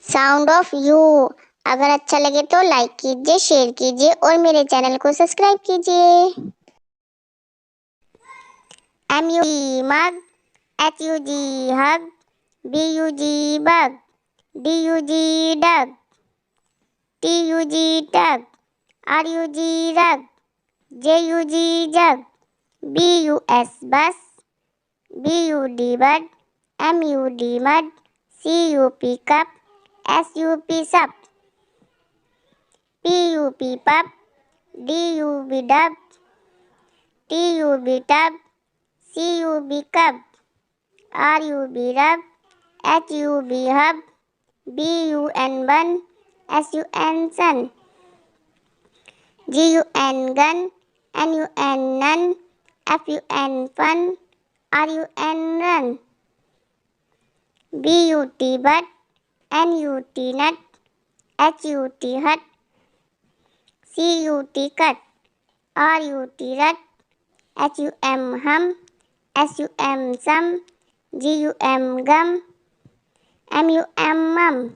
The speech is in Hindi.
Sound of you. अगर अच्छा लगे तो लाइक कीजिए, शेयर कीजिए और मेरे चैनल को सब्सक्राइब कीजिए। MUG mug, HUG hug, BUG bug, DUG dug, TUG tug, RUG rug, JUG jug, BUS bus, BUD bud, MUD mud, CUP cup, SUP sup, PUP pup, DUB dub, TUB tub, CUB cub, RUB rub, HUB hub, BUN bun, SUN sun, GUN gun, NUN nun, FUN fun, RUN run, BUT but, NUT nut, HUT hut, CUT cut, RUT rut, HUM hum, SUM sum, GUM gum, MUM मम।